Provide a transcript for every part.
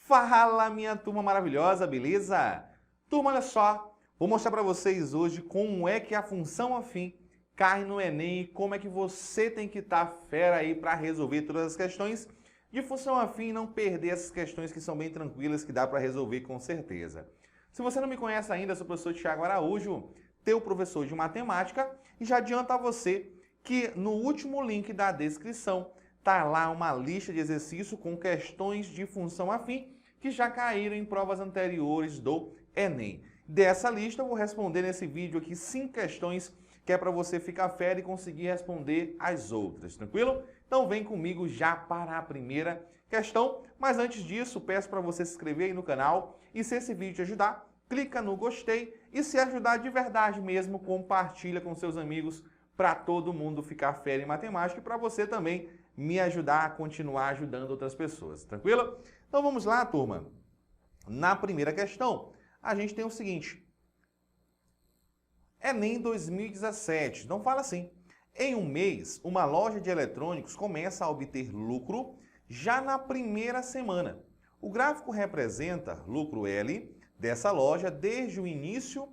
Fala, minha turma maravilhosa, beleza? Turma, olha só, vou mostrar para vocês hoje como é que a função afim cai no Enem e como é que você tem que estar fera aí para resolver todas as questões de função afim e não perder essas questões que são bem tranquilas, que dá para resolver com certeza. Se você não me conhece ainda, eu sou o professor Thiago Araújo, teu professor de matemática, e já adianto a você que no último link da descrição tá lá uma lista de exercício com questões de função afim que já caíram em provas anteriores do Enem. Dessa lista eu vou responder nesse vídeo aqui 5 questões que é para você ficar fera e conseguir responder as outras, tranquilo? Então vem comigo já para a primeira questão, mas antes disso peço para você se inscrever aí no canal e se esse vídeo te ajudar, clica no gostei e se ajudar de verdade mesmo, compartilha com seus amigos para todo mundo ficar fera em matemática e para você também me ajudar a continuar ajudando outras pessoas, tranquilo? Então vamos lá, turma. Na primeira questão, a gente tem o seguinte. Enem 2017, não fala assim. Em um mês, uma loja de eletrônicos começa a obter lucro já na primeira semana. O gráfico representa lucro L dessa loja desde o início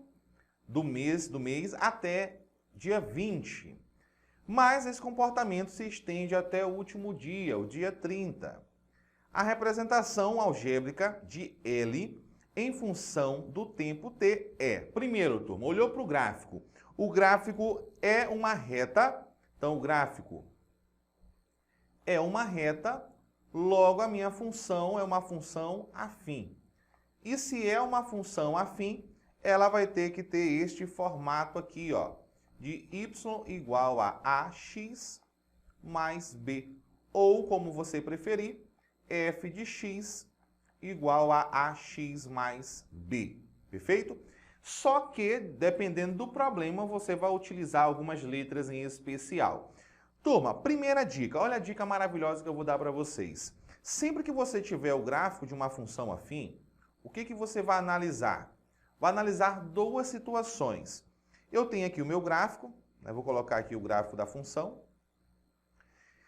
do mês até dia 20. Mas esse comportamento se estende até o último dia, o dia 30. A representação algébrica de L em função do tempo t é... Primeiro, turma, olhou para o gráfico. O gráfico é uma reta, então o gráfico é uma reta, logo a minha função é uma função afim. E se é uma função afim, ela vai ter que ter este formato aqui, ó, de y igual a ax mais b, ou, como você preferir, f de x igual a ax mais b, perfeito? Só que, dependendo do problema, você vai utilizar algumas letras em especial. Turma, primeira dica, olha a dica maravilhosa que eu vou dar para vocês. Sempre que você tiver o gráfico de uma função afim, o que você vai analisar? Vai analisar duas situações. Eu tenho aqui o meu gráfico, né? Vou colocar aqui o gráfico da função.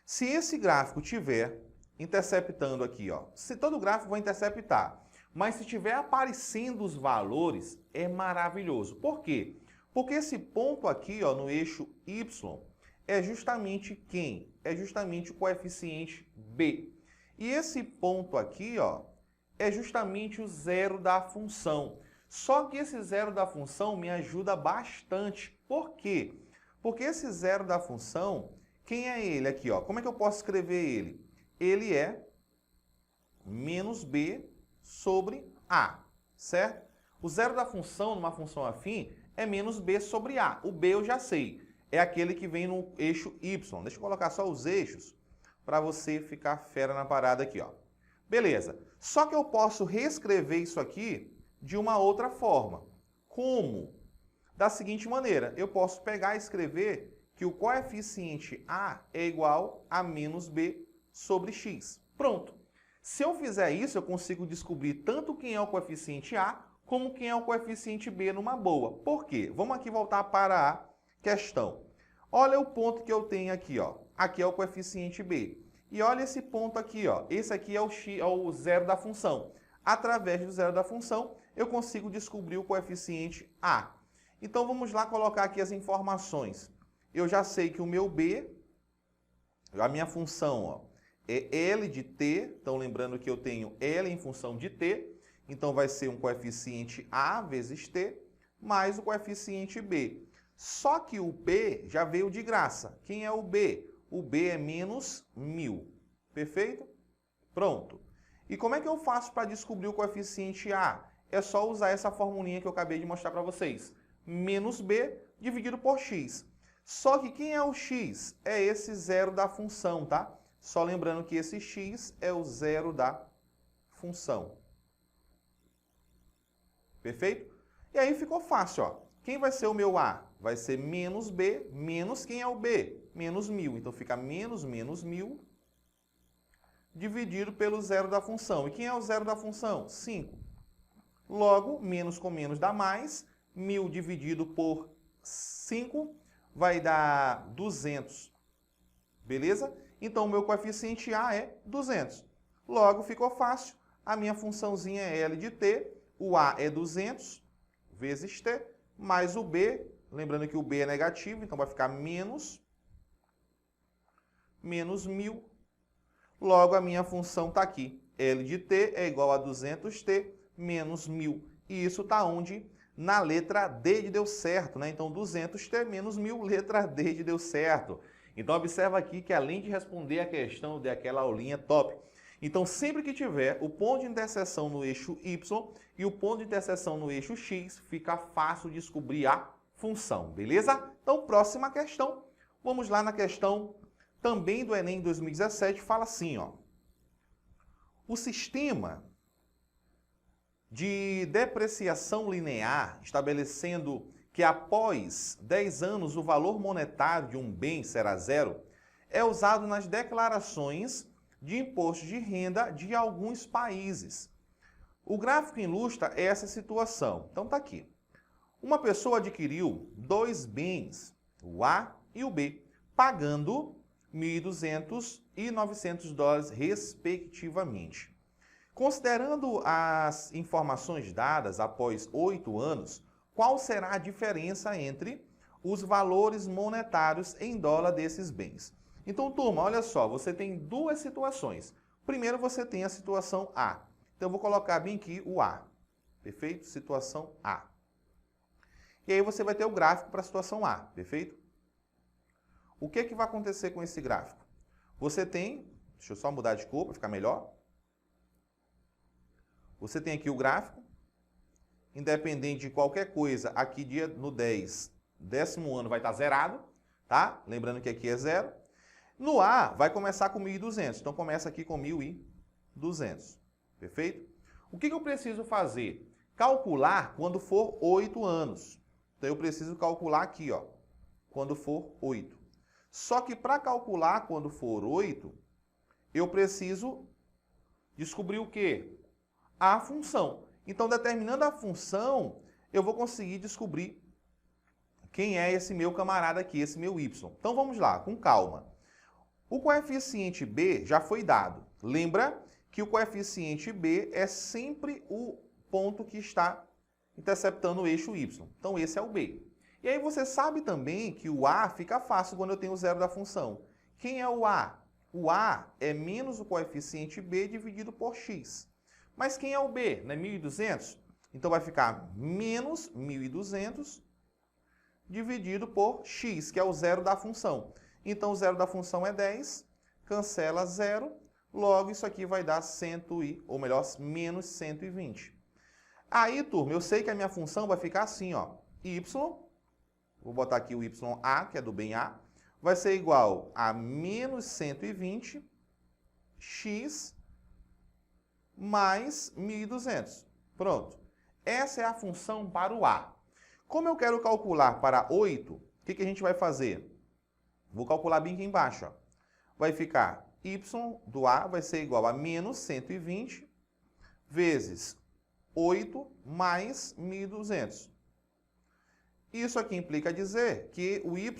Se esse gráfico tiver interceptando aqui, ó, se todo gráfico vai interceptar, mas se tiver aparecendo os valores, é maravilhoso. Por quê? Porque esse ponto aqui, ó, no eixo Y, é justamente quem? É justamente o coeficiente B. E esse ponto aqui, ó, é justamente o zero da função. Só que esse zero da função me ajuda bastante. Por quê? Porque esse zero da função, quem é ele aqui, ó? Como é que eu posso escrever ele? Ele é menos b sobre a, certo? O zero da função numa função afim é menos b sobre a. O b eu já sei, é aquele que vem no eixo y. Deixa eu colocar só os eixos para você ficar fera na parada aqui, ó. Beleza. Só que eu posso reescrever isso aqui de uma outra forma. Como? Da seguinte maneira, eu posso pegar e escrever que o coeficiente a é igual a menos b sobre x. Pronto. Se eu fizer isso, eu consigo descobrir tanto quem é o coeficiente a, como quem é o coeficiente b numa boa. Por quê? Vamos aqui voltar para a questão. Olha o ponto que eu tenho aqui, ó. Aqui é o coeficiente b. E olha esse ponto aqui, ó. Esse aqui é o zero da função. Através do zero da função, eu consigo descobrir o coeficiente a. Então, vamos lá colocar aqui as informações. Eu já sei que o meu b, a minha função, ó, é L de t. Então, lembrando que eu tenho L em função de t. Então, vai ser um coeficiente a vezes t, mais o coeficiente b. Só que o b já veio de graça. Quem é o b? O b é menos 1000. Perfeito? Pronto. E como é que eu faço para descobrir o coeficiente a? É só usar essa formulinha que eu acabei de mostrar para vocês. Menos b dividido por x. Só que quem é o x? É esse zero da função, tá? Só lembrando que esse x é o zero da função. Perfeito? E aí ficou fácil, ó. Quem vai ser o meu a? Vai ser menos b, menos quem é o b? Menos 1000. Então fica menos 1000 dividido pelo zero da função. E quem é o zero da função? 5. Logo, menos com menos dá mais. 1000 dividido por 5 vai dar 200. Beleza? Então, o meu coeficiente a é 200. Logo, ficou fácil. a minha funçãozinha é L de t, o A é 200 vezes t, mais o B, lembrando que o B é negativo, então vai ficar menos 1.000. Logo, a minha função está aqui. L de t é igual a 200t menos 1.000. E isso está onde? Na letra D de deu certo, né? Então, 200t menos 1.000, letra D de deu certo. Então, observa aqui que além de responder a questão daquela aulinha top, então, sempre que tiver o ponto de interseção no eixo Y e o ponto de interseção no eixo X, fica fácil descobrir a função, beleza? Então, próxima questão. Vamos lá na questão também do Enem 2017, fala assim, ó. O sistema de depreciação linear, estabelecendo que após 10 anos o valor monetário de um bem será zero, é usado nas declarações de imposto de renda de alguns países. O gráfico ilustra essa situação. Então tá aqui. Uma pessoa adquiriu dois bens, o A e o B, pagando 1.200 e 900 dólares respectivamente. Considerando as informações dadas após 8 anos, qual será a diferença entre os valores monetários em dólar desses bens? Então, turma, olha só, você tem duas situações. Primeiro, você tem a situação A. Então, eu vou colocar bem aqui o A. Perfeito? Situação A. E aí você vai ter o gráfico para a situação A. Perfeito? O que vai acontecer com esse gráfico? Você tem, deixa eu só mudar de cor para ficar melhor. Você tem aqui o gráfico, independente de qualquer coisa, aqui dia no 10, 10º ano vai estar zerado, tá? Lembrando que aqui é zero. No A, vai começar com 1.200, então começa aqui com 1.200, perfeito? O que eu preciso fazer? Calcular quando for 8 anos. Então eu preciso calcular aqui, ó, quando for 8. Só que para calcular quando for 8, eu preciso descobrir o quê? A função. Então, determinando a função, eu vou conseguir descobrir quem é esse meu camarada aqui, esse meu y. Então, vamos lá, com calma. O coeficiente b já foi dado. Lembra que o coeficiente b é sempre o ponto que está interceptando o eixo y. Então, esse é o b. E aí você sabe também que o a fica fácil quando eu tenho o zero da função. Quem é o a? O a é menos o coeficiente b dividido por x. Mas quem é o b? Não é 1.200? Então vai ficar menos 1.200 dividido por x, que é o zero da função. Então o zero da função é 10, cancela 0, logo isso aqui vai dar menos 120. Aí, turma, eu sei que a minha função vai ficar assim, ó, y, vou botar aqui o YA, que é do bem A, vai ser igual a menos 120 x mais 1.200. Pronto. Essa é a função para o A. Como eu quero calcular para 8, o que a gente vai fazer? Vou calcular bem aqui embaixo. Ó. Vai ficar y do A vai ser igual a menos 120 vezes 8 mais 1.200. Isso aqui implica dizer que o y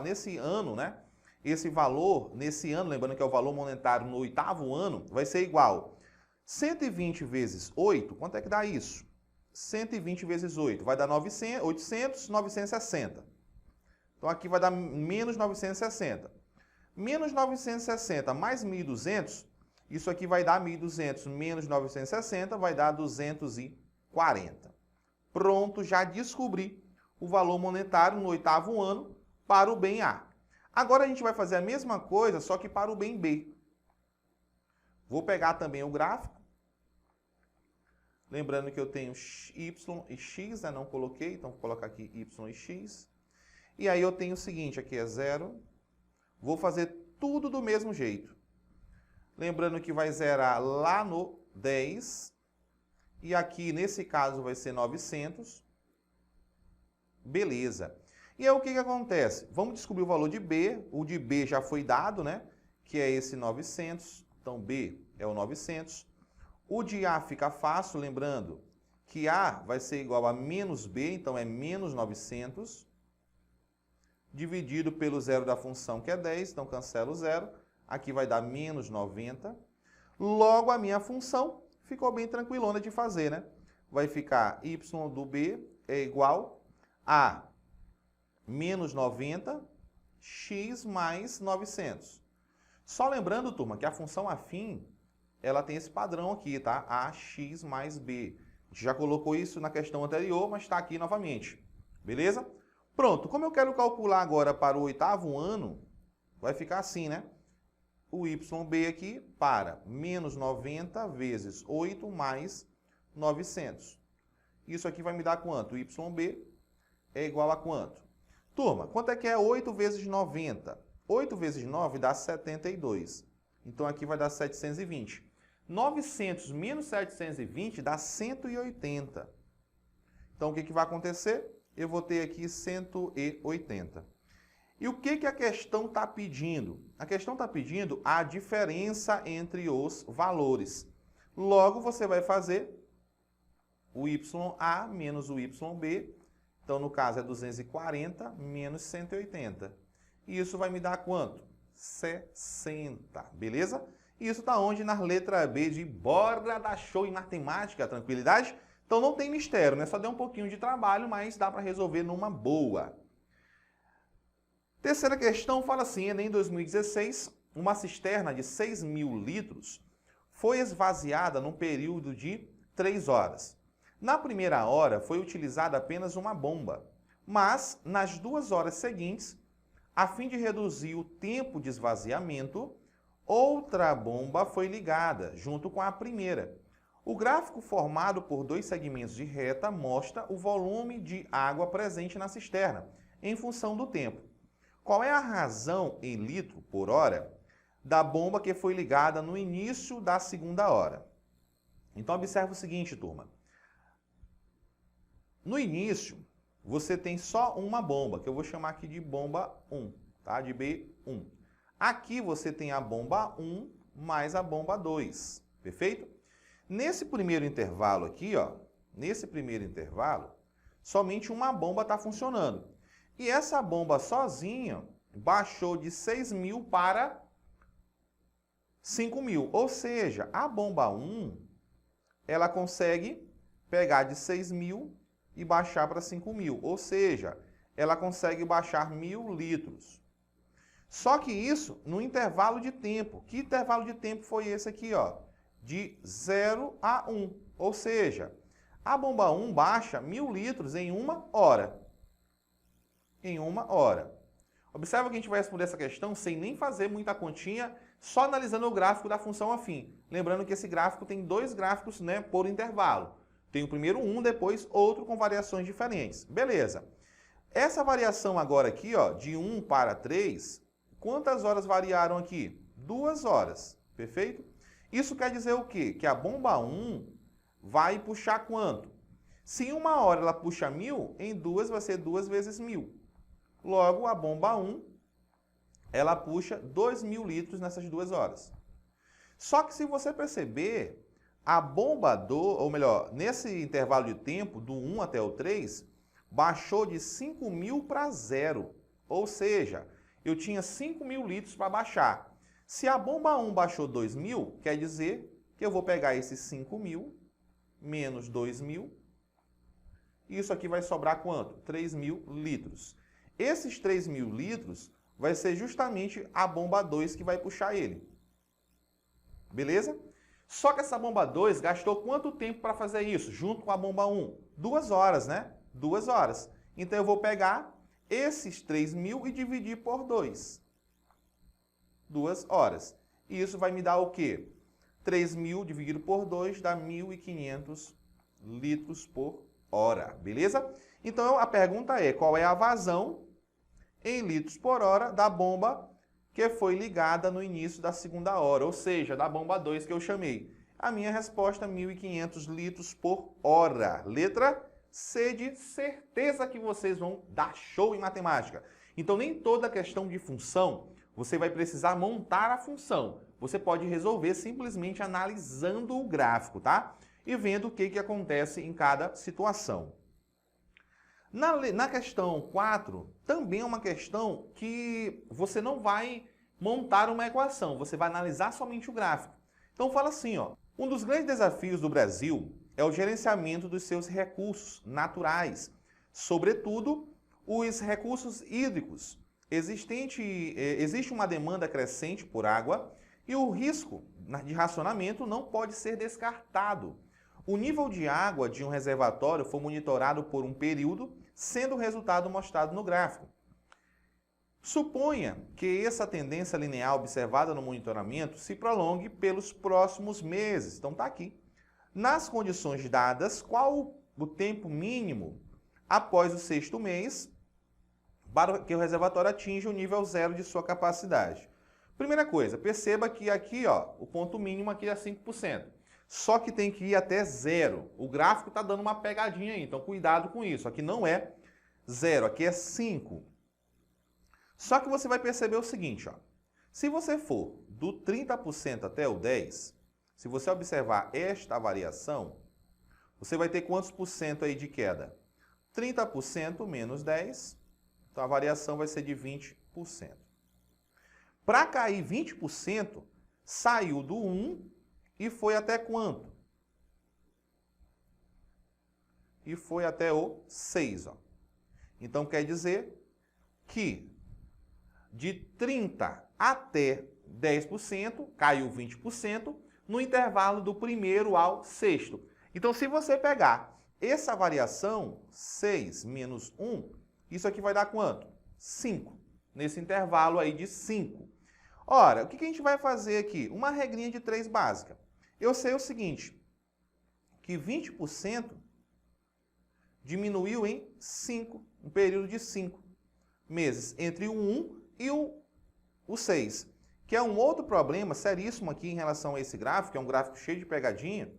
nesse ano, né? Esse valor, nesse ano, lembrando que é o valor monetário no 8º ano, vai ser igual 120 vezes 8, quanto é que dá isso? 120 vezes 8, vai dar 800, 960. Então, aqui vai dar menos 960. Menos 960 mais 1.200, isso aqui vai dar 1.200 menos 960, vai dar 240. Pronto, já descobri o valor monetário no 8º ano para o bem A. Agora a gente vai fazer a mesma coisa, só que para o bem B. Vou pegar também o gráfico. Lembrando que eu tenho y e x, né? Não coloquei, então vou colocar aqui y e x. E aí eu tenho o seguinte, aqui é 0. Vou fazer tudo do mesmo jeito. Lembrando que vai zerar lá no 10. E aqui, nesse caso, vai ser 900. Beleza. E aí o que acontece? Vamos descobrir o valor de B. O de B já foi dado, né? Que é esse 900. Então, B é o 900. O de A fica fácil, lembrando que A vai ser igual a menos B, então é menos 900, dividido pelo zero da função, que é 10, então cancela o zero. Aqui vai dar menos 90. Logo, a minha função ficou bem tranquilona de fazer, né? Vai ficar y do b é igual a menos 90, x mais 900. Só lembrando, turma, que a função afim, ela tem esse padrão aqui, tá? Ax mais b. A gente já colocou isso na questão anterior, mas está aqui novamente. Beleza? Pronto. Como eu quero calcular agora para o 8º ano, vai ficar assim, né? O YB aqui para menos 90 vezes 8 mais 900. Isso aqui vai me dar quanto? O YB é igual a quanto? Turma, quanto é que é 8 vezes 90? 8 vezes 9 dá 72. Então aqui vai dar 720. 900 menos 720 dá 180. Então o que vai acontecer? Eu vou ter aqui 180. E o que a questão está pedindo? A questão está pedindo a diferença entre os valores. Logo, você vai fazer o YA menos o YB. Então, no caso, é 240 menos 180. E isso vai me dar quanto? 60. Beleza? E isso está onde? Na letra B de bora dar show em matemática, tranquilidade? Então, não tem mistério, né? Só deu um pouquinho de trabalho, mas dá para resolver numa boa. Terceira questão fala assim, em 2016, uma cisterna de 6.000 litros foi esvaziada num período de 3 horas. Na primeira hora foi utilizada apenas uma bomba, mas nas 2 horas seguintes, a fim de reduzir o tempo de esvaziamento, outra bomba foi ligada, junto com a primeira. O gráfico formado por 2 segmentos de reta mostra o volume de água presente na cisterna, em função do tempo. Qual é a razão em litro por hora da bomba que foi ligada no início da segunda hora? Então, observe o seguinte, turma. No início, você tem só uma bomba, que eu vou chamar aqui de bomba 1, tá? De B1. Aqui você tem a bomba 1 mais a bomba 2, perfeito? Nesse primeiro intervalo aqui, ó, somente uma bomba está funcionando. E essa bomba sozinha baixou de 6.000 para 5.000. Ou seja, a bomba 1, ela consegue pegar de 6.000 e baixar para 5.000. Ou seja, ela consegue baixar 1.000 litros. Só que isso no intervalo de tempo. Que intervalo de tempo foi esse aqui, ó? De 0 a 1. Ou seja, a bomba 1 baixa 1.000 litros em 1 hora. Em 1 hora. Observa que a gente vai responder essa questão sem nem fazer muita continha, só analisando o gráfico da função afim. Lembrando que esse gráfico tem 2 gráficos, né, por intervalo. Tem o primeiro um, depois outro com variações diferentes. Beleza. Essa variação agora aqui, ó, de 1 para 3, quantas horas variaram aqui? 2 horas. Perfeito? Isso quer dizer o quê? Que a bomba 1 vai puxar quanto? Se em 1 hora ela puxa 1.000, em 2 vai ser 2 vezes 1.000. Logo, a bomba 1, ela puxa 2.000 litros nessas 2 horas. Só que se você perceber, a bomba 2, ou melhor, nesse intervalo de tempo, do 1 até o 3, baixou de 5.000 para 0. Ou seja, eu tinha 5.000 litros para baixar. Se a bomba 1 baixou 2.000, quer dizer que eu vou pegar esses 5.000 menos 2.000. Isso aqui vai sobrar quanto? 3.000 litros. Esses 3.000 litros vai ser justamente a bomba 2 que vai puxar ele. Beleza? Só que essa bomba 2 gastou quanto tempo para fazer isso? Junto com a bomba 1? 2 horas, né? 2 horas. Então eu vou pegar esses 3.000 e dividir por 2. 2 horas. E isso vai me dar o quê? 3.000 dividido por 2 dá 1.500 litros por hora. Beleza? Então a pergunta é, qual é a vazão em litros por hora da bomba que foi ligada no início da segunda hora, ou seja, da bomba 2 que eu chamei? A minha resposta é 1.500 litros por hora. Letra C de certeza que vocês vão dar show em matemática. Então, nem toda questão de função você vai precisar montar a função. Você pode resolver simplesmente analisando o gráfico, tá? E vendo o que acontece em cada situação. Na questão 4, também é uma questão que você não vai montar uma equação, você vai analisar somente o gráfico. Então fala assim, ó, Um dos grandes desafios do Brasil é o gerenciamento dos seus recursos naturais, sobretudo os recursos hídricos. Existe uma demanda crescente por água e o risco de racionamento não pode ser descartado. O nível de água de um reservatório foi monitorado por um período, sendo o resultado mostrado no gráfico. Suponha que essa tendência linear observada no monitoramento se prolongue pelos próximos meses. Então está aqui. Nas condições dadas, qual o tempo mínimo após o 6º mês para que o reservatório atinja o nível zero de sua capacidade? Primeira coisa, perceba que aqui o ponto mínimo aqui é 5%. Só que tem que ir até zero. O gráfico está dando uma pegadinha aí, então cuidado com isso. Aqui não é zero, aqui é 5. Só que você vai perceber o seguinte, se você for do 30% até o 10%, se você observar esta variação, você vai ter quantos por cento aí de queda? 30% menos 10%, então a variação vai ser de 20%. Para cair 20%, saiu do 1 e foi até quanto? E foi até o 6. Então quer dizer que de 30% até 10%, caiu 20%, no intervalo do 1º ao 6º. Então, se você pegar essa variação, 6 menos 1, isso aqui vai dar quanto? 5. Nesse intervalo aí de 5. Ora, o que a gente vai fazer aqui? Uma regrinha de 3 básica. Eu sei o seguinte, que 20% diminuiu em 5, um período de 5 meses, entre o 1 e o 6, que é um outro problema seríssimo aqui em relação a esse gráfico, é um gráfico cheio de pegadinha.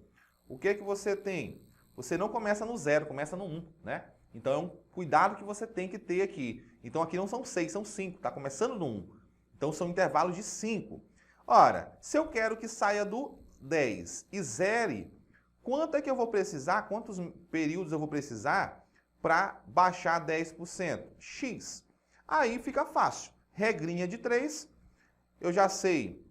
O que você tem? Você não começa no 0, começa no 1, né? Então é um cuidado que você tem que ter aqui. Então aqui não são 6, são 5, está começando no 1. Então são intervalos de 5. Ora, se eu quero que saia do 10 e zere, quanto é que eu vou precisar, quantos períodos eu vou precisar para baixar 10%? X. Aí fica fácil. Regrinha de 3, eu já sei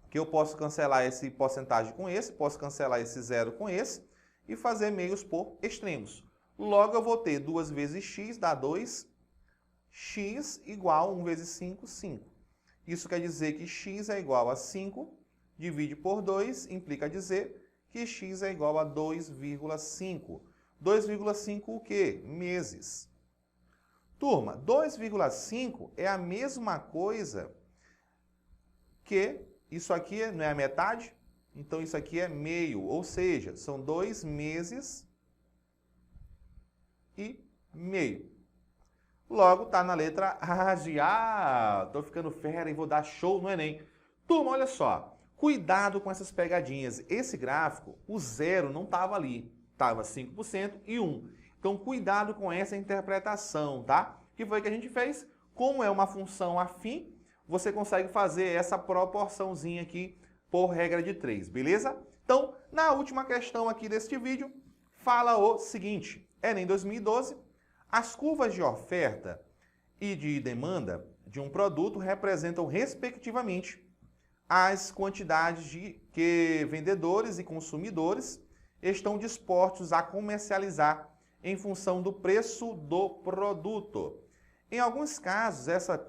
que eu posso cancelar esse porcentagem com esse, posso cancelar esse 0 com esse e fazer meios por extremos. Logo eu vou ter 2 vezes x dá 2, x igual a 1 vezes 5, 5. Isso quer dizer que x é igual a 5, divide por 2, implica dizer que x é igual a 2,5. 2,5 o quê? Meses. Turma, 2,5 é a mesma coisa que isso aqui não é a metade? Então isso aqui é meio, ou seja, são 2 meses e meio. Logo, está na letra A de estou ficando fera e vou dar show no Enem. Turma, olha só, cuidado com essas pegadinhas. Esse gráfico, o 0 não estava ali, estava 5% e 1%. Então, cuidado com essa interpretação, tá? O que foi que a gente fez? Como é uma função afim, você consegue fazer essa proporçãozinha aqui por regra de 3, beleza? Então, na última questão aqui deste vídeo, fala o seguinte, Enem 2012, as curvas de oferta e de demanda de um produto representam, respectivamente, as quantidades que vendedores e consumidores estão dispostos a comercializar em função do preço do produto. Em alguns casos, essas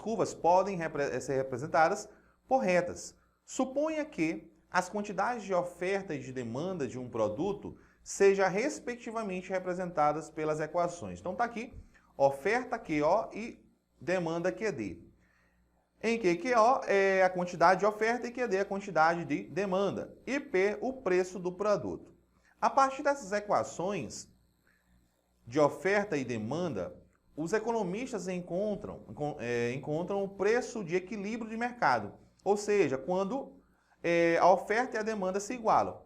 curvas podem ser representadas por retas. Suponha que as quantidades de oferta e de demanda de um produto sejam respectivamente representadas pelas equações. Então está aqui, oferta QO e demanda QD. Em que QO é a quantidade de oferta e QD é a quantidade de demanda. E P, o preço do produto. A partir dessas equações de oferta e demanda, os economistas encontram o preço de equilíbrio de mercado, ou seja, quando a oferta e a demanda se igualam.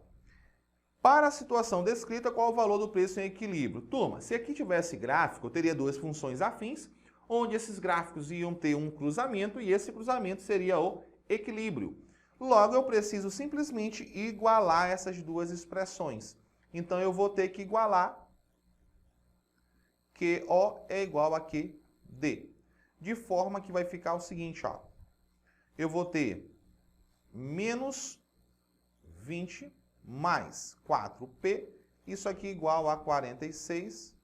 Para a situação descrita, qual o valor do preço em equilíbrio? Turma, se aqui tivesse gráfico, eu teria duas funções afins, onde esses gráficos iam ter um cruzamento e esse cruzamento seria o equilíbrio. Logo, eu preciso simplesmente igualar essas duas expressões. Então, eu vou ter que igualar QO é igual a QD. De forma que vai ficar o seguinte, ó. Eu vou ter menos 20 mais 4P, isso aqui igual a 46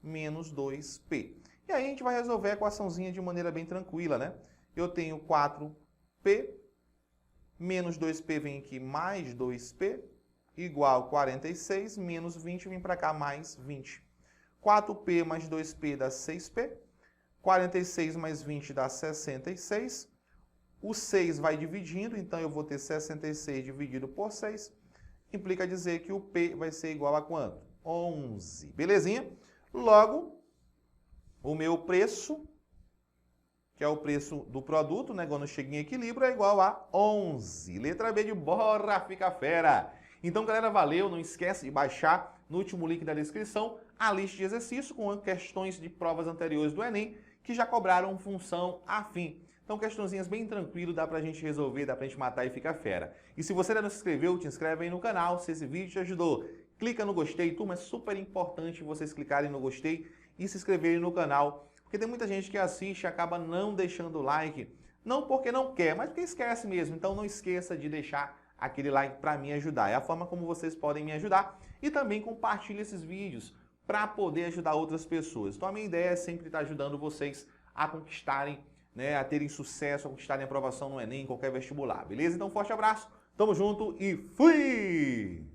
menos 2P. E aí a gente vai resolver a equaçãozinha de maneira bem tranquila, né? Eu tenho 4P, menos 2P vem aqui mais 2P, igual a 46, menos 20 vem para cá mais 20. 4P mais 2P dá 6P, 46 mais 20 dá 66. O 6 vai dividindo, então eu vou ter 66 dividido por 6. Implica dizer que o P vai ser igual a quanto? 11. Belezinha? Logo, o meu preço, que é o preço do produto, né, quando chega em equilíbrio, é igual a 11. Letra B de bora, fica fera! Então, galera, valeu. Não esquece de baixar no último link da descrição a lista de exercícios com questões de provas anteriores do Enem que já cobraram função afim. Então, questõezinhas bem tranquilo, dá pra gente resolver, dá pra gente matar e fica fera. E se você ainda não se inscreveu, te inscreve aí no canal, se esse vídeo te ajudou. Clica no gostei, turma, é super importante vocês clicarem no gostei e se inscreverem no canal, porque tem muita gente que assiste e acaba não deixando o like, não porque não quer, mas porque esquece mesmo. Então não esqueça de deixar aquele like para me ajudar. É a forma como vocês podem me ajudar e também compartilhe esses vídeos para poder ajudar outras pessoas. Então a minha ideia é sempre estar ajudando vocês a conquistarem, né, a terem sucesso, a conquistarem aprovação no Enem, em qualquer vestibular, beleza? Então forte abraço, tamo junto e fui!